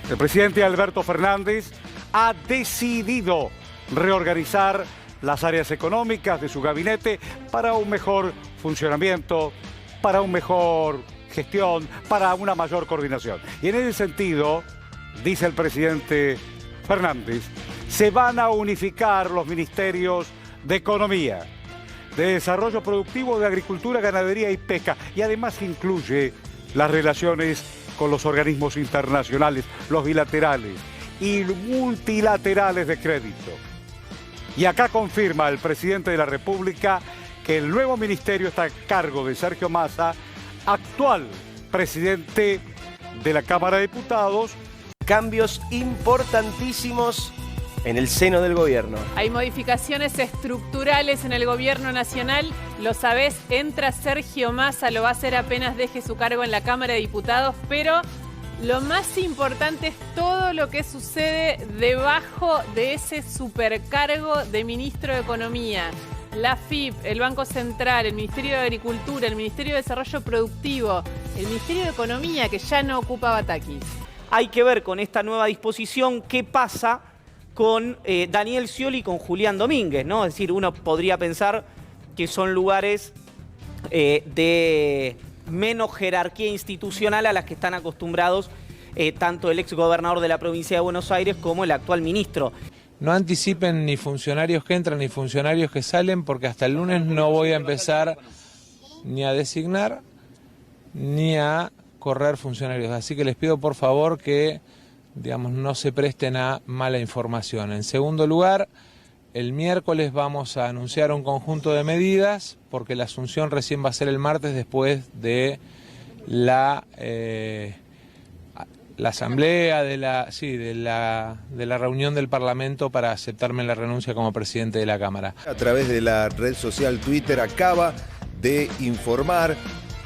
El presidente Alberto Fernández ha decidido reorganizar las áreas económicas de su gabinete para un mejor funcionamiento, para una mejor gestión, para una mayor coordinación. Y en ese sentido, dice el presidente Fernández, se van a unificar los ministerios de Economía, de Desarrollo Productivo, de Agricultura, Ganadería y Pesca. Y además incluye las relaciones con los organismos internacionales, los bilaterales y multilaterales de crédito. Y acá confirma el presidente de la República que el nuevo ministerio está a cargo de Sergio Massa, actual presidente de la Cámara de Diputados. Cambios importantísimos en el seno del gobierno. Hay modificaciones estructurales en el gobierno nacional. Lo sabés, entra Sergio Massa, lo va a hacer apenas deje su cargo en la Cámara de Diputados, pero lo más importante es todo lo que sucede debajo de ese supercargo de ministro de Economía. La AFIP, el Banco Central, el Ministerio de Agricultura, el Ministerio de Desarrollo Productivo, el Ministerio de Economía, que ya no ocupa Batakis. Hay que ver con esta nueva disposición qué pasa con Daniel Scioli y con Julián Domínguez, ¿no? Es decir, uno podría pensar que son lugares de menos jerarquía institucional a las que están acostumbrados tanto el exgobernador de la provincia de Buenos Aires como el actual ministro. No anticipen ni funcionarios que entran ni funcionarios que salen, porque hasta el lunes no voy a empezar ni a designar ni a correr funcionarios. Así que les pido por favor que, digamos, no se presten a mala información. En segundo lugar, el miércoles vamos a anunciar un conjunto de medidas, porque la asunción recién va a ser el martes después de la asamblea, de la reunión del Parlamento para aceptarme la renuncia como presidente de la Cámara. A través de la red social Twitter acaba de informar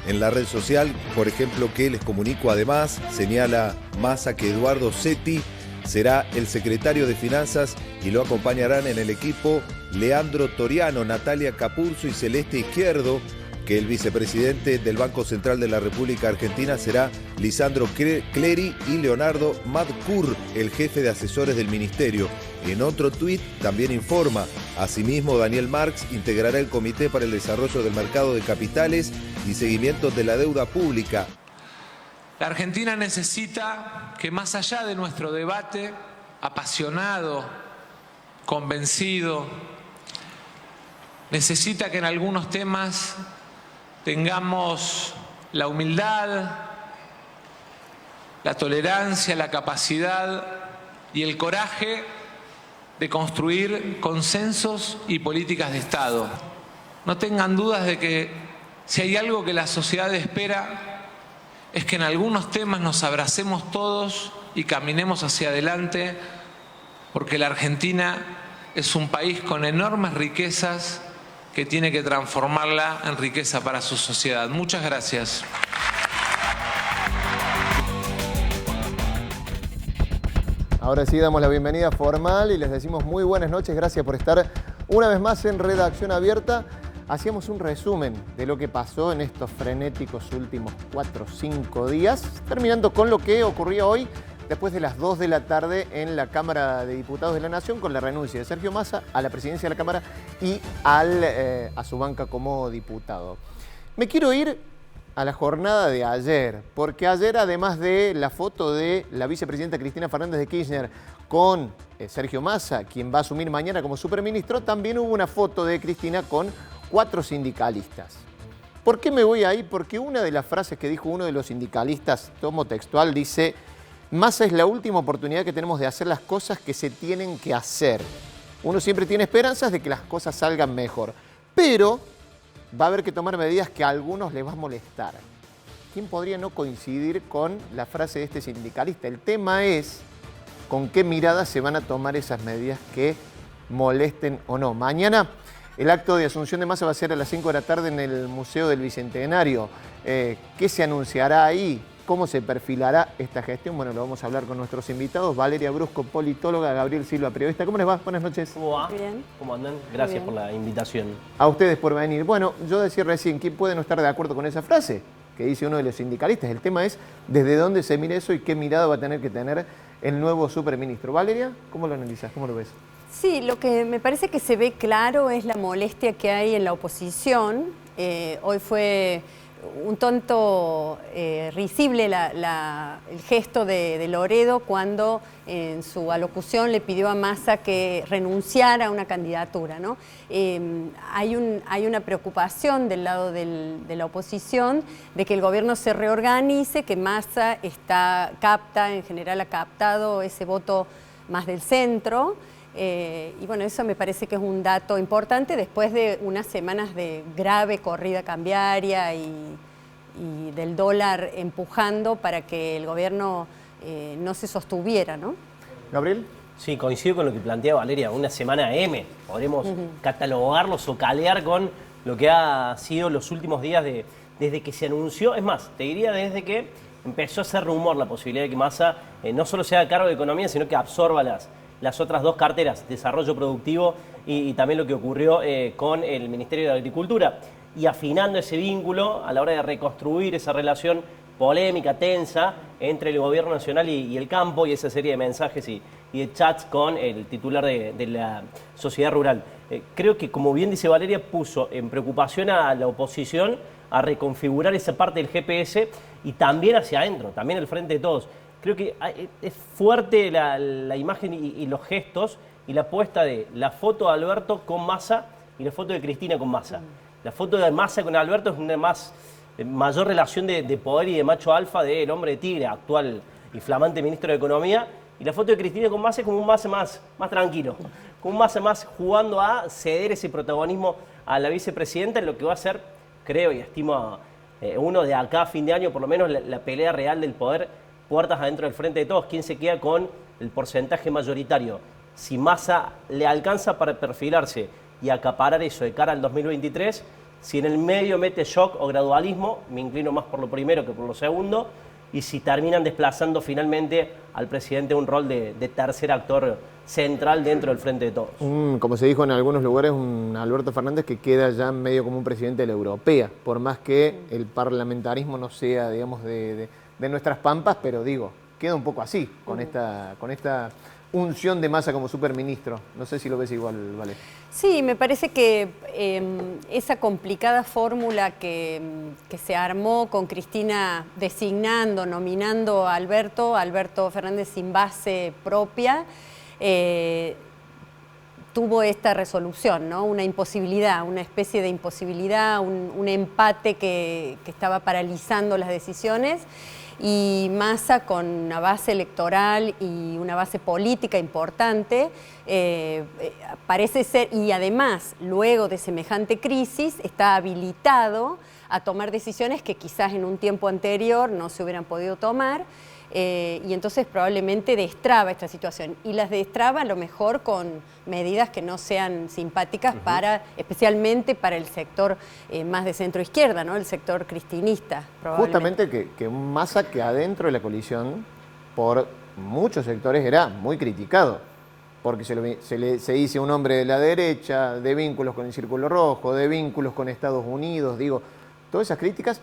en la red social, por ejemplo, que les comunico además, señala Massa que Eduardo Setti será el secretario de Finanzas y lo acompañarán en el equipo Leandro Toriano, Natalia Capurzo y Celeste Izquierdo, que el vicepresidente del Banco Central de la República Argentina será Lisandro Clery y Leonardo Madcur, el jefe de asesores del ministerio. En otro tuit también informa, asimismo Daniel Marx integrará el Comité para el Desarrollo del Mercado de Capitales y Seguimiento de la Deuda Pública. La Argentina necesita que más allá de nuestro debate apasionado, convencido, necesita que en algunos temas tengamos la humildad, la tolerancia, la capacidad y el coraje de construir consensos y políticas de Estado. No tengan dudas de que si hay algo que la sociedad espera es que en algunos temas nos abracemos todos y caminemos hacia adelante, porque la Argentina es un país con enormes riquezas que tiene que transformarla en riqueza para su sociedad. Muchas gracias. Ahora sí damos la bienvenida formal y les decimos muy buenas noches. Gracias por estar una vez más en Redacción Abierta. Hacíamos un resumen de lo que pasó en estos frenéticos últimos 4 o 5 días, terminando con lo que ocurrió hoy después de las 2 de la tarde en la Cámara de Diputados de la Nación, con la renuncia de Sergio Massa a la presidencia de la Cámara y a su banca como diputado. Me quiero ir a la jornada de ayer, porque ayer, además de la foto de la vicepresidenta Cristina Fernández de Kirchner con Sergio Massa, quien va a asumir mañana como superministro, también hubo una foto de Cristina con 4 sindicalistas. ¿Por qué me voy ahí? Porque una de las frases que dijo uno de los sindicalistas, tomo textual, dice: Massa es la última oportunidad que tenemos de hacer las cosas que se tienen que hacer. Uno siempre tiene esperanzas de que las cosas salgan mejor, pero va a haber que tomar medidas que a algunos les va a molestar. ¿Quién podría no coincidir con la frase de este sindicalista? El tema es con qué mirada se van a tomar esas medidas que molesten o no. Mañana el acto de asunción de Massa va a ser a las 5 de la tarde en el Museo del Bicentenario. ¿Qué se anunciará ahí? ¿Cómo se perfilará esta gestión? Bueno, lo vamos a hablar con nuestros invitados. Valeria Brusco, politóloga; Gabriel Silva, periodista. ¿Cómo les va? Buenas noches. ¿Cómo va? Bien. ¿Cómo andan? Gracias por la invitación. A ustedes por venir. Bueno, yo decía recién, ¿quién puede no estar de acuerdo con esa frase? que dice uno de los sindicalistas. El tema es desde dónde se mira eso y qué mirada va a tener que tener el nuevo superministro. Valeria, ¿cómo lo analizas? ¿Cómo lo ves? Sí, lo que me parece que se ve claro es la molestia que hay en la oposición. Hoy fue un tanto risible el gesto de Loredo cuando en su alocución le pidió a Massa que renunciara a una candidatura, ¿no? Hay una preocupación del lado de la oposición de que el gobierno se reorganice, que Massa en general ha captado ese voto más del centro. Y bueno, eso me parece que es un dato importante después de unas semanas de grave corrida cambiaria y del dólar empujando para que el gobierno no se sostuviera, ¿no? ¿Gabriel? Sí, coincido con lo que plantea Valeria, una semana M. Podremos catalogarlo, socalear con lo que ha sido los últimos días desde que se anunció. Es más, te diría desde que empezó a ser rumor la posibilidad de que Massa no solo sea cargo de economía, sino que absorba las otras dos carteras, desarrollo productivo y también lo que ocurrió con el Ministerio de Agricultura. Y afinando ese vínculo a la hora de reconstruir esa relación polémica, tensa, entre el gobierno nacional y el campo, y esa serie de mensajes y de chats con el titular de la sociedad rural. Creo que, como bien dice Valeria, puso en preocupación a la oposición a reconfigurar esa parte del GPS y también hacia adentro, también el frente de todos. Creo que es fuerte la imagen y los gestos y la puesta de la foto de Alberto con Massa y la foto de Cristina con Massa. La foto de Massa con Alberto es una mayor relación de poder y de macho alfa del hombre de tigre, actual y flamante ministro de Economía. Y la foto de Cristina con Massa es como un Massa más tranquilo, como un Massa más jugando a ceder ese protagonismo a la vicepresidenta en lo que va a ser, creo y estimo, uno de acá a fin de año, por lo menos la pelea real del poder, puertas adentro del frente de todos. ¿Quién se queda con el porcentaje mayoritario? Si Massa le alcanza para perfilarse y acaparar eso de cara al 2023, si en el medio mete shock o gradualismo, me inclino más por lo primero que por lo segundo, y si terminan desplazando finalmente al presidente un rol de tercer actor central dentro del frente de todos. Como se dijo en algunos lugares, un Alberto Fernández que queda ya medio como un presidente de la europea, por más que el parlamentarismo no sea, digamos, de nuestras pampas, pero digo, queda un poco así, con esta unción de Massa como superministro. No sé si lo ves igual, Vale. Sí, me parece que esa complicada fórmula que se armó con Cristina designando, nominando a Alberto Fernández sin base propia, tuvo esta resolución, ¿no? Una imposibilidad, una especie de imposibilidad, un empate que estaba paralizando las decisiones. Y Massa, con una base electoral y una base política importante, parece ser, y además, luego de semejante crisis, está habilitado a tomar decisiones que quizás en un tiempo anterior no se hubieran podido tomar, y entonces probablemente destraba esta situación. Y las destraba a lo mejor con medidas que no sean simpáticas especialmente para el sector más de centro-izquierda, ¿no? El sector cristinista, probablemente. Justamente que un Massa que adentro de la coalición, por muchos sectores, era muy criticado, porque se dice un hombre de la derecha, de vínculos con el Círculo Rojo, de vínculos con Estados Unidos, digo, todas esas críticas.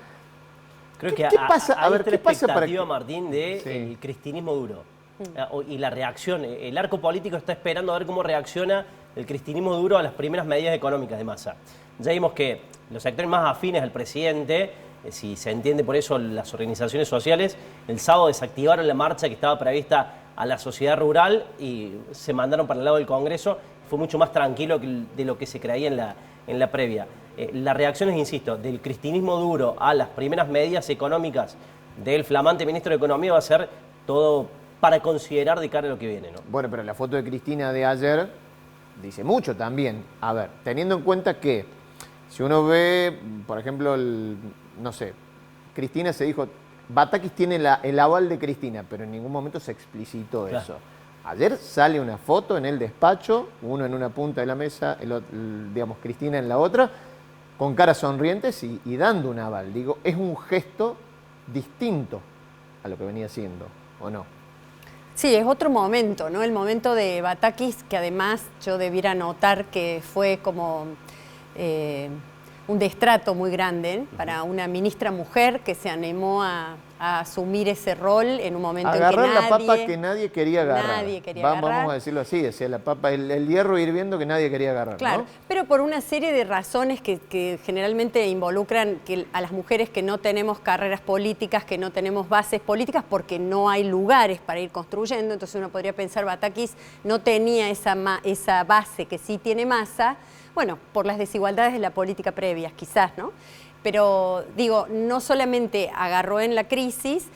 Creo que ¿Qué pasa? hay ¿Qué pasa para que... Martín, del cristinismo duro y la reacción. El arco político está esperando a ver cómo reacciona el cristinismo duro a las primeras medidas económicas de Massa. Ya vimos que los sectores más afines al presidente, si se entiende por eso las organizaciones sociales, el sábado desactivaron la marcha que estaba prevista a la sociedad rural y se mandaron para el lado del Congreso. Fue mucho más tranquilo de lo que se creía en la previa. Las reacciones, insisto, del cristinismo duro a las primeras medidas económicas del flamante ministro de Economía va a ser todo para considerar de cara a lo que viene, ¿no? Bueno, pero la foto de Cristina de ayer dice mucho también. A ver, teniendo en cuenta que si uno ve, por ejemplo, no sé, Cristina se dijo, Batakis tiene el aval de Cristina, pero en ningún momento se explicitó eso. Ayer sale una foto en el despacho, uno en una punta de la mesa, digamos, Cristina en la otra, con caras sonrientes y dando un aval. Digo, es un gesto distinto a lo que venía haciendo, ¿o no? Sí, es otro momento, ¿no? El momento de Batakis, que además yo debiera notar que fue como un destrato muy grande para una ministra mujer que se animó a asumir ese rol en un momento agarrar en que la papa que nadie quería agarrar. agarrar. Vamos a decirlo así, decía la papa, el hierro hirviendo que nadie quería agarrar. Claro, ¿no? pero por una serie de razones que generalmente involucran a las mujeres que no tenemos carreras políticas, que no tenemos bases políticas, porque no hay lugares para ir construyendo. Entonces uno podría pensar, Batakis no tenía esa base que sí tiene Massa, bueno, por las desigualdades de la política previas, quizás, ¿no? Pero digo, no solamente agarró en la crisis,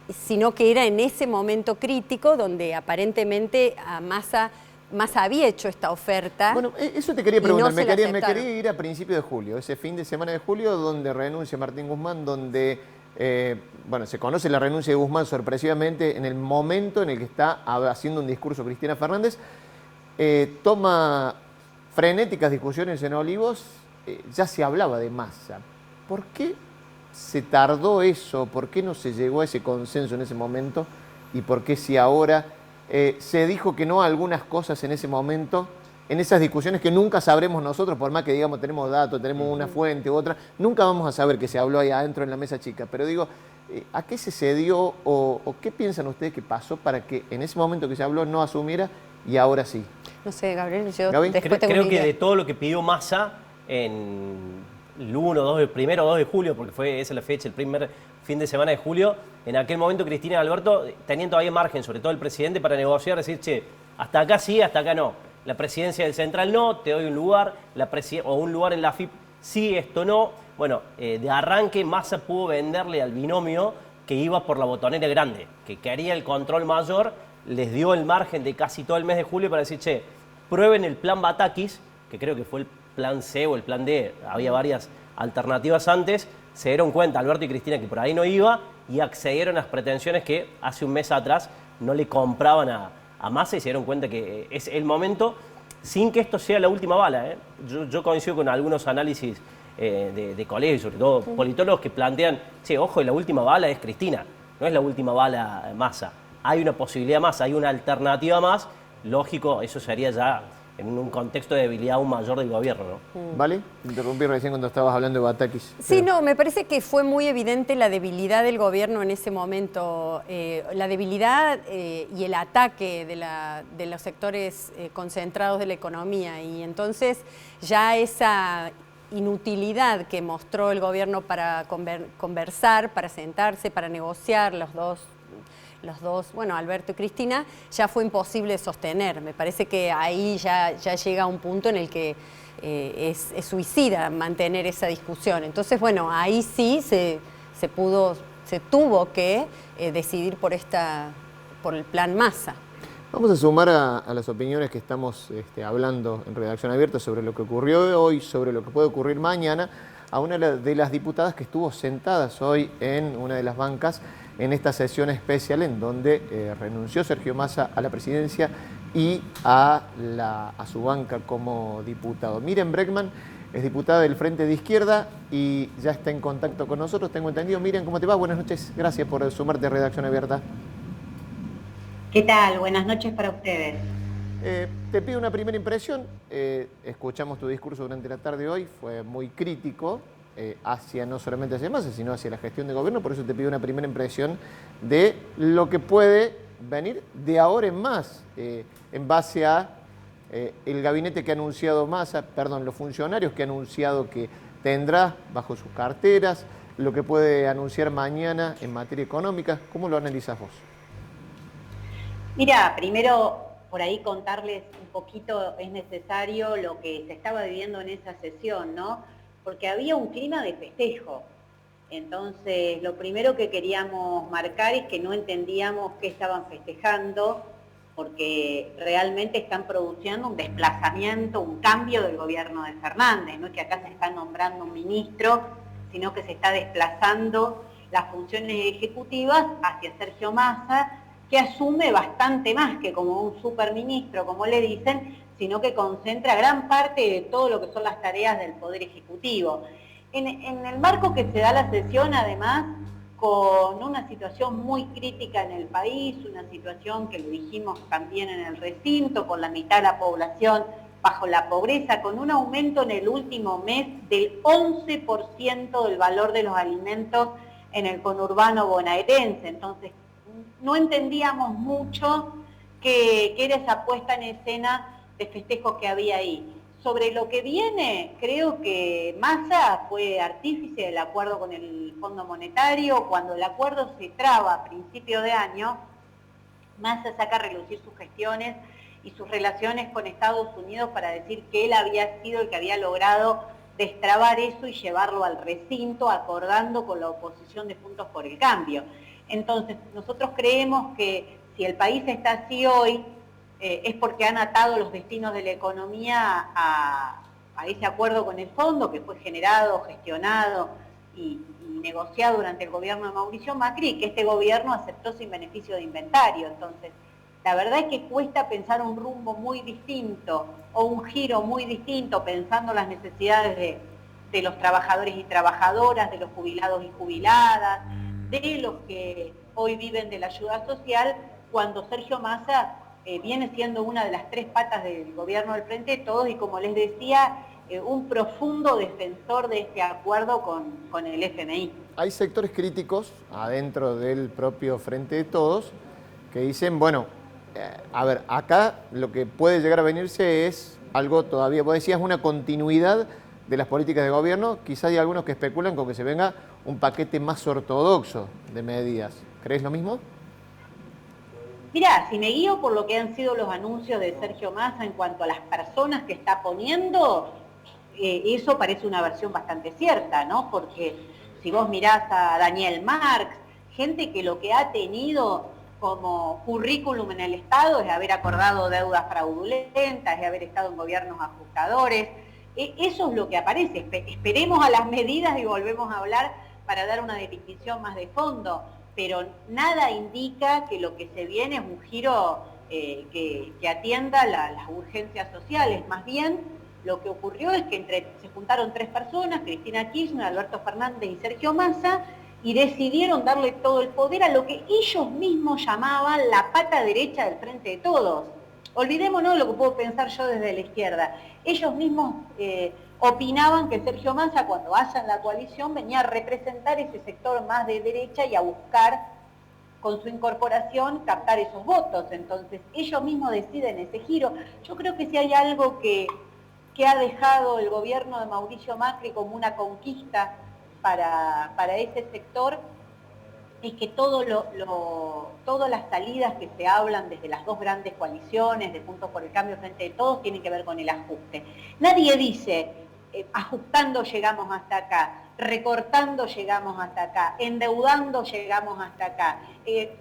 sino que era en ese momento crítico donde aparentemente a Massa había hecho esta oferta. Bueno, eso te quería preguntar, no me se la quería aceptaron. ir a principios de julio, ese fin de semana de julio donde renuncia Martín Guzmán, donde bueno, se conoce la renuncia de Guzmán sorpresivamente en el momento en el que está haciendo un discurso Cristina Fernández, toma frenéticas discusiones en Olivos. Ya se hablaba de Massa. ¿Por qué se tardó eso? ¿Por qué no se llegó a ese consenso en ese momento? ¿Y por qué si ahora se dijo que no a algunas cosas en ese momento, en esas discusiones que nunca sabremos nosotros, por más que digamos tenemos datos, tenemos una fuente u otra, nunca vamos a saber qué se habló ahí adentro en la mesa chica? Pero digo, ¿a qué se cedió o qué piensan ustedes que pasó para que en ese momento que se habló no asumiera y ahora sí? No sé, Gabriel, yo ¿Gaby? después tengo Creo una que idea. de todo lo que pidió Massa en el 1 o 2 de julio, porque esa es la fecha, el primer fin de semana de julio, en aquel momento Cristina y Alberto tenían todavía margen, sobre todo el presidente, para negociar, decir, che, hasta acá sí, hasta acá no. La presidencia del Central no, te doy un lugar, o un lugar en la AFIP sí, esto no. Bueno, de arranque Massa pudo venderle al binomio que iba por la botonera grande, que quería el control mayor, les dio el margen de casi todo el mes de julio para decir, che, prueben el plan Batakis, que creo que fue el plan C o el plan D, había varias alternativas antes, se dieron cuenta Alberto y Cristina que por ahí no iba y accedieron a las pretensiones que hace un mes atrás no le compraban a Massa y se dieron cuenta que es el momento, sin que esto sea la última bala. Yo coincido con algunos análisis de colegios, sobre todo politólogos, que plantean, che, ojo, la última bala es Cristina, no es la última bala Massa. Hay una posibilidad más, hay una alternativa más, lógico, eso sería ya en un contexto de debilidad aún mayor del gobierno, ¿no? ¿Vale? Interrumpí recién cuando estabas hablando de Batakis. Sí, no, me parece que fue muy evidente la debilidad del gobierno en ese momento, la debilidad y el ataque de los sectores concentrados de la economía, y entonces ya esa inutilidad que mostró el gobierno para conversar, para sentarse, para negociar los dos, bueno, Alberto y Cristina, ya fue imposible sostener. Me parece que ahí ya llega un punto en el que es suicida mantener esa discusión. Entonces, bueno, ahí sí se tuvo que decidir por el plan Massa. Vamos a sumar a las opiniones que estamos hablando en Redacción Abierta sobre lo que ocurrió hoy, sobre lo que puede ocurrir mañana, a una de las diputadas que estuvo sentadas hoy en una de las bancas en esta sesión especial en donde renunció Sergio Massa a la presidencia y a su banca como diputado. Miriam Bregman es diputada del Frente de Izquierda y ya está en contacto con nosotros, tengo entendido. Miriam, ¿cómo te va? Buenas noches, gracias por sumarte a Redacción Abierta. ¿Qué tal? Buenas noches para ustedes. Te pido una primera impresión. Escuchamos tu discurso durante la tarde hoy, fue muy crítico no solamente hacia Massa, sino hacia la gestión de gobierno. Por eso te pido una primera impresión de lo que puede venir de ahora en más, en base a el gabinete que ha anunciado Massa, los funcionarios que ha anunciado que tendrá bajo sus carteras, lo que puede anunciar mañana en materia económica. ¿Cómo lo analizas vos? Mira, primero por ahí contarles un poquito, es necesario lo que se estaba viviendo en esa sesión, ¿no? Porque había un clima de festejo. Entonces, lo primero que queríamos marcar es que no entendíamos qué estaban festejando, porque realmente están produciendo un desplazamiento, un cambio del gobierno de Fernández. No es que acá se está nombrando un ministro, sino que se está desplazando las funciones ejecutivas hacia Sergio Massa, que asume bastante más que como un superministro, como le dicen, sino que concentra gran parte de todo lo que son las tareas del Poder Ejecutivo. En el marco que se da la sesión, además, con una situación muy crítica en el país, una situación que lo dijimos también en el recinto, con la mitad de la población bajo la pobreza, con un aumento en el último mes del 11% del valor de los alimentos en el conurbano bonaerense. Entonces, no entendíamos mucho qué era esa puesta en escena de festejos que había ahí. Sobre lo que viene, creo que Massa fue artífice del acuerdo con el Fondo Monetario. Cuando el acuerdo se traba a principio de año, Massa saca a relucir sus gestiones y sus relaciones con Estados Unidos para decir que él había sido el que había logrado destrabar eso y llevarlo al recinto, acordando con la oposición de Juntos por el Cambio. Entonces, nosotros creemos que si el país está así hoy, es porque han atado los destinos de la economía a ese acuerdo con el fondo que fue generado, gestionado y negociado durante el gobierno de Mauricio Macri, que este gobierno aceptó sin beneficio de inventario. Entonces, la verdad es que cuesta pensar un rumbo muy distinto o un giro muy distinto pensando las necesidades de los trabajadores y trabajadoras, de los jubilados y jubiladas, de los que hoy viven de la ayuda social, cuando Sergio Massa viene siendo una de las tres patas del gobierno del Frente de Todos y, como les decía, un profundo defensor de este acuerdo con el FMI. Hay sectores críticos adentro del propio Frente de Todos que dicen, bueno, a ver, acá lo que puede llegar a venirse es algo todavía, vos decías, una continuidad de las políticas de gobierno. Quizá hay algunos que especulan con que se venga un paquete más ortodoxo de medidas. ¿Crees lo mismo? Mirá, si me guío por lo que han sido los anuncios de Sergio Massa en cuanto a las personas que está poniendo, eso parece una versión bastante cierta, ¿no? Porque si vos mirás a Daniel Marx, gente que lo que ha tenido como currículum en el Estado es haber acordado deudas fraudulentas, es haber estado en gobiernos ajustadores. Eso es lo que aparece. Esperemos a las medidas y volvemos a hablar para dar una definición más de fondo, pero nada indica que lo que se viene es un giro que atienda las urgencias sociales. Más bien, lo que ocurrió es que se juntaron tres personas, Cristina Kirchner, Alberto Fernández y Sergio Massa, y decidieron darle todo el poder a lo que ellos mismos llamaban la pata derecha del Frente de Todos. Olvidémonos lo que puedo pensar yo desde la izquierda. Ellos mismos opinaban que Sergio Massa, cuando haya en la coalición, venía a representar ese sector más de derecha y a buscar, con su incorporación, captar esos votos. Entonces, ellos mismos deciden ese giro. Yo creo que si hay algo que ha dejado el gobierno de Mauricio Macri como una conquista para ese sector, es que todas las salidas que se hablan desde las dos grandes coaliciones, de Juntos por el Cambio, Frente de Todos, tienen que ver con el ajuste. Nadie dice, ajustando llegamos hasta acá, recortando llegamos hasta acá, endeudando llegamos hasta acá.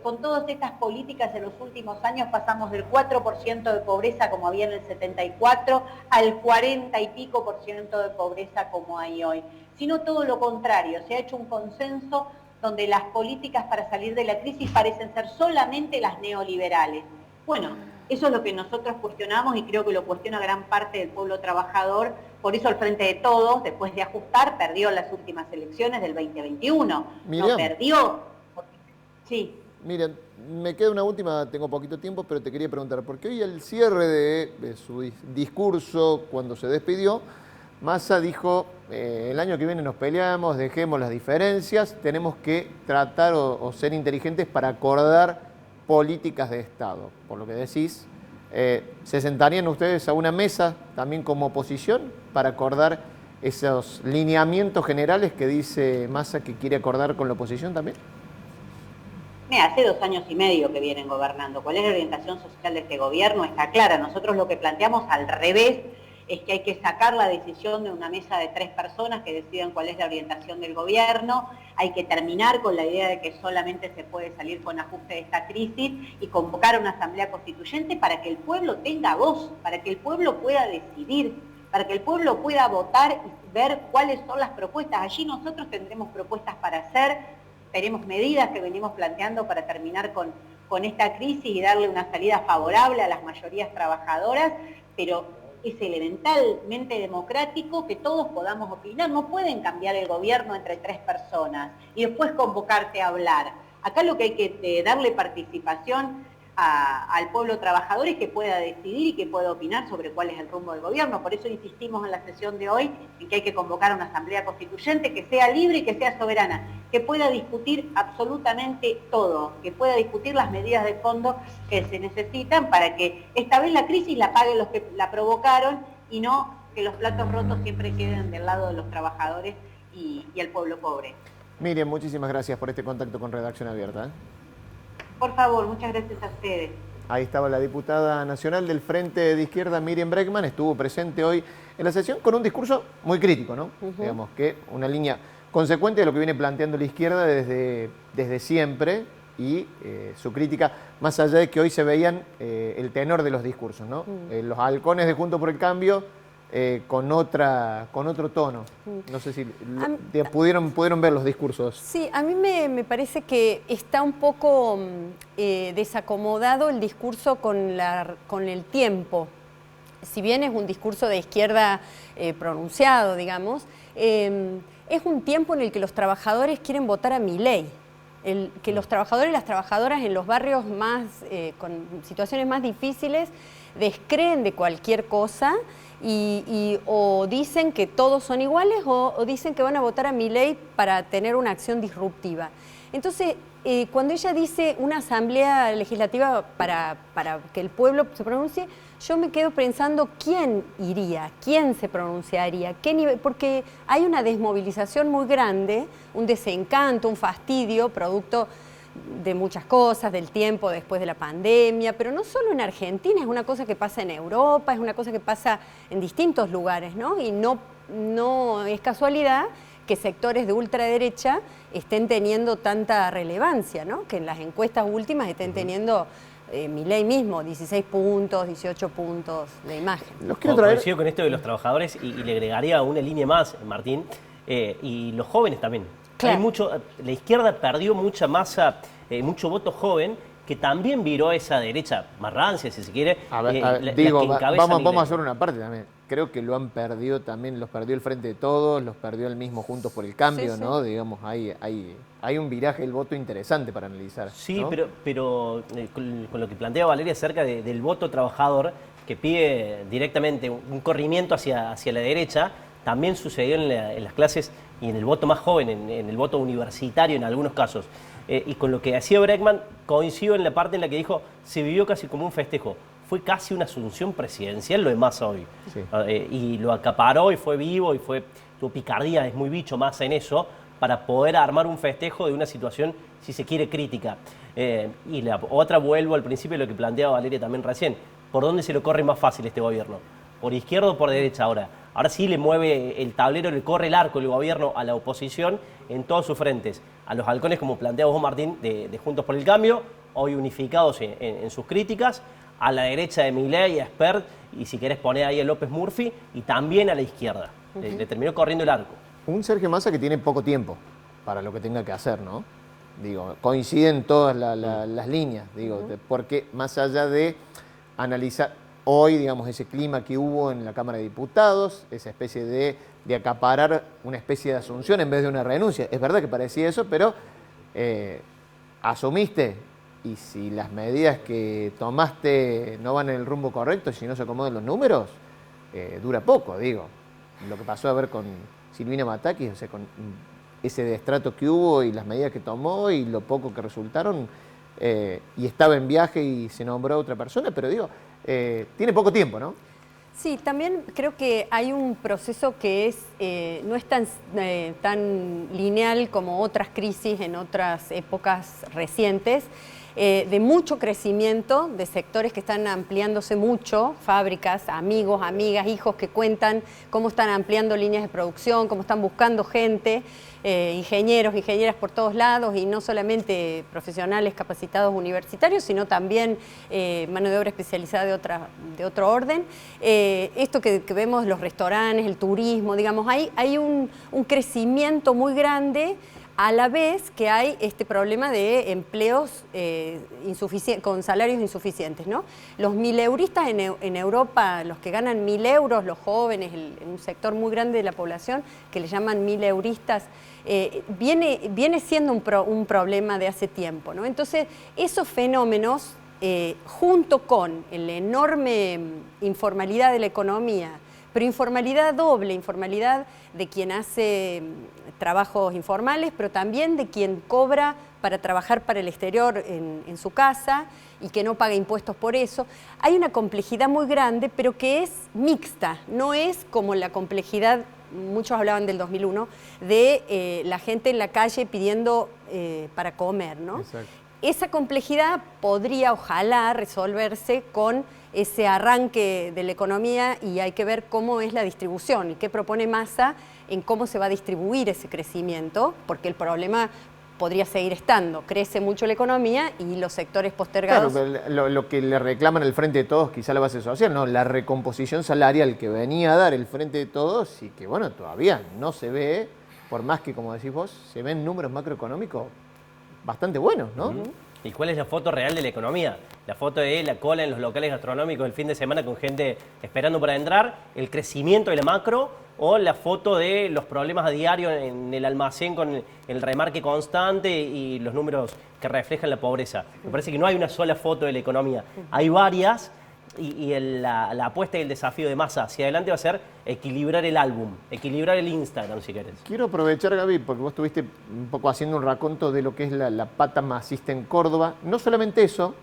Con todas estas políticas en los últimos años pasamos del 4% de pobreza como había en el 74 al 40 y pico % de pobreza como hay hoy. Sino todo lo contrario, se ha hecho un consenso donde las políticas para salir de la crisis parecen ser solamente las neoliberales. Bueno, eso es lo que nosotros cuestionamos y creo que lo cuestiona gran parte del pueblo trabajador. Por eso el Frente de Todos, después de ajustar, perdió las últimas elecciones del 2021. Miriam, no perdió. Sí. Miriam, me queda una última, tengo poquito tiempo, pero te quería preguntar, porque hoy al cierre de su discurso, cuando se despidió, Massa dijo, el año que viene nos peleamos, dejemos las diferencias, tenemos que tratar o ser inteligentes para acordar políticas de Estado. Por lo que decís, ¿se sentarían ustedes a una mesa también como oposición para acordar esos lineamientos generales que dice Massa que quiere acordar con la oposición también? Mira, hace 2 años y medio que vienen gobernando. ¿Cuál es la orientación social de este gobierno? Está clara. Nosotros lo que planteamos al revés es que hay que sacar la decisión de una mesa de 3 personas que decidan cuál es la orientación del gobierno, hay que terminar con la idea de que solamente se puede salir con ajuste de esta crisis y convocar una asamblea constituyente para que el pueblo tenga voz, para que el pueblo pueda decidir, para que el pueblo pueda votar y ver cuáles son las propuestas. Allí nosotros tendremos propuestas para hacer, tenemos medidas que venimos planteando para terminar con esta crisis y darle una salida favorable a las mayorías trabajadoras, pero es elementalmente democrático que todos podamos opinar. No pueden cambiar el gobierno entre 3 personas y después convocarte a hablar. Acá lo que hay que darle participación al pueblo trabajador y que pueda decidir y que pueda opinar sobre cuál es el rumbo del gobierno. Por eso insistimos en la sesión de hoy en que hay que convocar a una asamblea constituyente que sea libre y que sea soberana, que pueda discutir absolutamente todo, que pueda discutir las medidas de fondo que se necesitan para que esta vez la crisis la paguen los que la provocaron y no que los platos rotos siempre queden del lado de los trabajadores y el pueblo pobre. Miriam, muchísimas gracias por este contacto con Redacción Abierta. Por favor, muchas gracias a ustedes. Ahí estaba la diputada nacional del Frente de Izquierda, Miriam Bregman, estuvo presente hoy en la sesión con un discurso muy crítico, ¿no? Digamos que una línea consecuente de lo que viene planteando la izquierda desde siempre y su crítica, más allá de que hoy se veían el tenor de los discursos, ¿no? Los halcones de Juntos por el Cambio con otro tono. No sé si pudieron ver los discursos. Sí, a mí me parece que está un poco desacomodado el discurso con el tiempo. Si bien es un discurso de izquierda pronunciado, digamos, es un tiempo en el que los trabajadores quieren votar a Milei. Que los trabajadores y las trabajadoras en los barrios con situaciones más difíciles descreen de cualquier cosa y o dicen que todos son iguales o dicen que van a votar a Milei para tener una acción disruptiva. Entonces, cuando ella dice una asamblea legislativa para que el pueblo se pronuncie, yo me quedo pensando quién iría, quién se pronunciaría, qué nivel, porque hay una desmovilización muy grande, un desencanto, un fastidio, producto de muchas cosas, del tiempo después de la pandemia, pero no solo en Argentina, es una cosa que pasa en Europa, es una cosa que pasa en distintos lugares, ¿no? Y no es casualidad que sectores de ultraderecha estén teniendo tanta relevancia, ¿no? Que en las encuestas últimas estén teniendo Milei mismo, 16 puntos, 18 puntos de imagen. Coincido con esto de los trabajadores y le agregaría una línea más, Martín, y los jóvenes también. Claro. La izquierda perdió mucha masa, mucho voto joven, que también viró esa derecha más rancia, si se quiere. Vamos a hacer una parte también. Creo que lo han perdido también, los perdió el Frente de Todos, los perdió el mismo Juntos por el Cambio, sí, ¿no? Sí. Digamos, hay un viraje del voto interesante para analizar. Sí, ¿no? pero con lo que plantea Valeria acerca del voto trabajador, que pide directamente un corrimiento hacia la derecha, también sucedió en las clases y en el voto más joven, en el voto universitario en algunos casos. Y con lo que hacía Bregman, coincido en la parte en la que dijo, se vivió casi como un festejo. Fue casi una asunción presidencial lo de Massa hoy. Sí. Y lo acaparó y fue vivo y tuvo picardía, es muy bicho Massa en eso, para poder armar un festejo de una situación, si se quiere, crítica. Y la otra, vuelvo al principio de lo que planteaba Valeria también recién. ¿Por dónde se lo corre más fácil este gobierno? ¿Por izquierda o por derecha ahora? Ahora sí le mueve el tablero, le corre el arco el gobierno a la oposición en todos sus frentes. A los halcones, como planteaba vos, Martín, de Juntos por el Cambio, hoy unificados en sus críticas, a la derecha de Milei, a Spert, y si querés poner ahí a López Murphy, y también a la izquierda. Le terminó corriendo el arco. Un Sergio Massa que tiene poco tiempo para lo que tenga que hacer, ¿no? Digo, coinciden todas las líneas, digo, porque más allá de analizar hoy, digamos, ese clima que hubo en la Cámara de Diputados, esa especie de acaparar una especie de asunción en vez de una renuncia. Es verdad que parecía eso, pero asumiste, y si las medidas que tomaste no van en el rumbo correcto, si no se acomodan los números, dura poco, digo. Lo que pasó a ver con Silvina Matakis, o sea, con ese destrato que hubo y las medidas que tomó y lo poco que resultaron, y estaba en viaje y se nombró a otra persona, pero digo, tiene poco tiempo, ¿no? Sí, también creo que hay un proceso que no es tan lineal como otras crisis en otras épocas recientes, de mucho crecimiento, de sectores que están ampliándose mucho, fábricas, amigos, amigas, hijos que cuentan cómo están ampliando líneas de producción, cómo están buscando gente, ingenieros, ingenieras por todos lados, y no solamente profesionales capacitados universitarios, sino también mano de obra especializada de otro orden. Esto que vemos, los restaurantes, el turismo, digamos, hay un crecimiento muy grande, a la vez que hay este problema de empleos con salarios insuficientes, ¿no? Los mileuristas en Europa, los que ganan 1.000 euros, los jóvenes, un sector muy grande de la población que le llaman mileuristas, viene siendo un problema de hace tiempo, ¿no? Entonces, esos fenómenos junto con la enorme informalidad de la economía, pero informalidad doble, informalidad de quien hace trabajos informales, pero también de quien cobra para trabajar para el exterior en su casa y que no paga impuestos por eso. Hay una complejidad muy grande, pero que es mixta, no es como la complejidad, muchos hablaban del 2001, de la gente en la calle pidiendo para comer, ¿no? Exacto. Esa complejidad podría, ojalá, resolverse con ese arranque de la economía y hay que ver cómo es la distribución y qué propone Massa en cómo se va a distribuir ese crecimiento, porque el problema podría seguir estando. Crece mucho la economía y los sectores postergados... Claro, pero lo que le reclaman el Frente de Todos, quizá la base social, ¿no? La recomposición salarial que venía a dar el Frente de Todos y que, bueno, todavía no se ve, por más que, como decís vos, se ven números macroeconómicos bastante buenos, ¿no? ¿Y cuál es la foto real de la economía? La foto de la cola en los locales gastronómicos el fin de semana con gente esperando para entrar, el crecimiento de la macro, o la foto de los problemas a diario en el almacén con el remarque constante y los números que reflejan la pobreza. Me parece que no hay una sola foto de la economía, hay varias, y la apuesta y el desafío de Massa hacia adelante va a ser equilibrar el álbum, equilibrar el Instagram, si querés. Quiero aprovechar, Gaby, porque vos estuviste un poco haciendo un raconto de lo que es la pata masista en Córdoba. No solamente eso,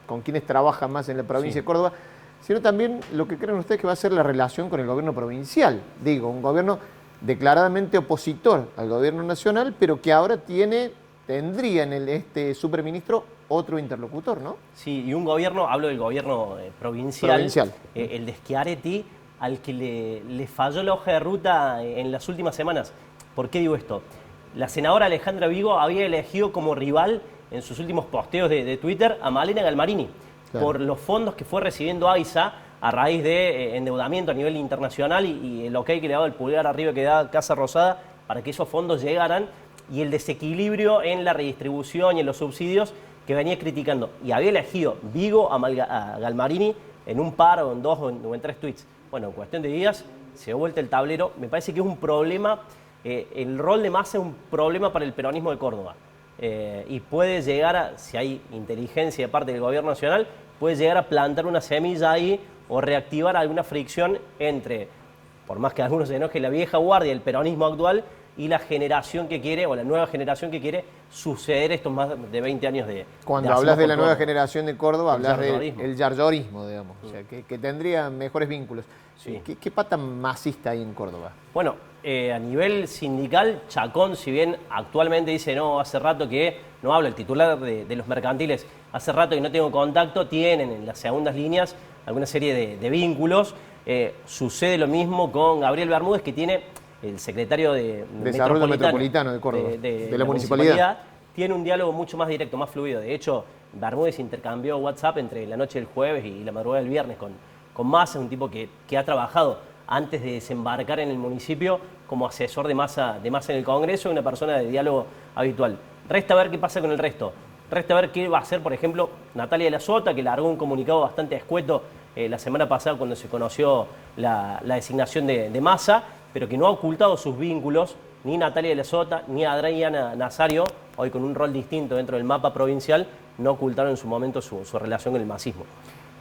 con quienes trabajan más en la provincia de Córdoba, sino también lo que creen ustedes que va a ser la relación con el gobierno provincial. Digo, un gobierno declaradamente opositor al gobierno nacional, pero que ahora tendría en este superministro otro interlocutor, ¿no? Sí, y un gobierno, hablo del gobierno provincial. El de Schiaretti, al que le falló la hoja de ruta en las últimas semanas. ¿Por qué digo esto? La senadora Alejandra Vigo había elegido como rival en sus últimos posteos de Twitter a Malena Galmarini, por los fondos que fue recibiendo AISA a raíz de endeudamiento a nivel internacional y el ok que le daba el pulgar arriba que da Casa Rosada para que esos fondos llegaran, y el desequilibrio en la redistribución y en los subsidios que venía criticando. Y había elegido Vigo a Galmarini en un par o en dos o en 3 tweets. Bueno, en cuestión de días se dio vuelta el tablero. Me parece que es un problema, el rol de Massa es un problema para el peronismo de Córdoba. Y puede llegar si hay inteligencia de parte del gobierno nacional, puede llegar a plantar una semilla ahí o reactivar alguna fricción entre, por más que algunos se enojen, la vieja guardia, el peronismo actual, y la generación que quiere, o la nueva generación que quiere suceder estos más de 20 años de... Cuando hablas de la nueva generación de Córdoba, hablas del yardorismo, digamos, o sea, que tendría mejores vínculos. Sí. ¿Qué pata masista hay en Córdoba? Bueno, a nivel sindical, Chacón, si bien actualmente dice, no, hace rato que no hablo, el titular de los mercantiles, hace rato que no tengo contacto, tienen en las segundas líneas alguna serie de vínculos. Sucede lo mismo con Gabriel Bermúdez, que tiene el secretario de Desarrollo Metropolitano de Córdoba, de la municipalidad. Tiene un diálogo mucho más directo, más fluido. De hecho, Bermúdez intercambió WhatsApp entre la noche del jueves y la madrugada del viernes con Massa, un tipo que ha trabajado antes de desembarcar en el municipio como asesor de Massa en el Congreso, una persona de diálogo habitual. Resta ver qué pasa con el resto. Resta ver qué va a hacer, por ejemplo, Natalia de la Sota, que largó un comunicado bastante escueto la semana pasada cuando se conoció la designación de Massa, pero que no ha ocultado sus vínculos, ni Natalia de la Sota, ni Adriana Nazario, hoy con un rol distinto dentro del mapa provincial, no ocultaron en su momento su relación con el masismo.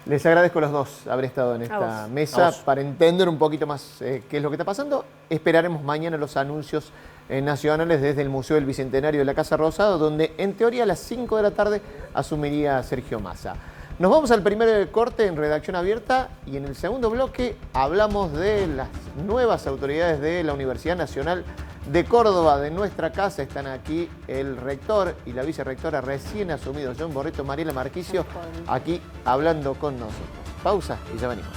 Les agradezco a los dos haber estado en esta mesa para entender un poquito más qué es lo que está pasando. Esperaremos mañana los anuncios nacionales desde el Museo del Bicentenario de la Casa Rosada, donde en teoría a las 5 de la tarde asumiría Sergio Massa. Nos vamos al primer corte en Redacción Abierta y en el segundo bloque hablamos de las nuevas autoridades de la Universidad Nacional de Córdoba, de nuestra casa. Están aquí el rector y la vicerrectora recién asumidos, John Borrito, Mariela Marquicio, aquí hablando con nosotros. Pausa y ya venimos.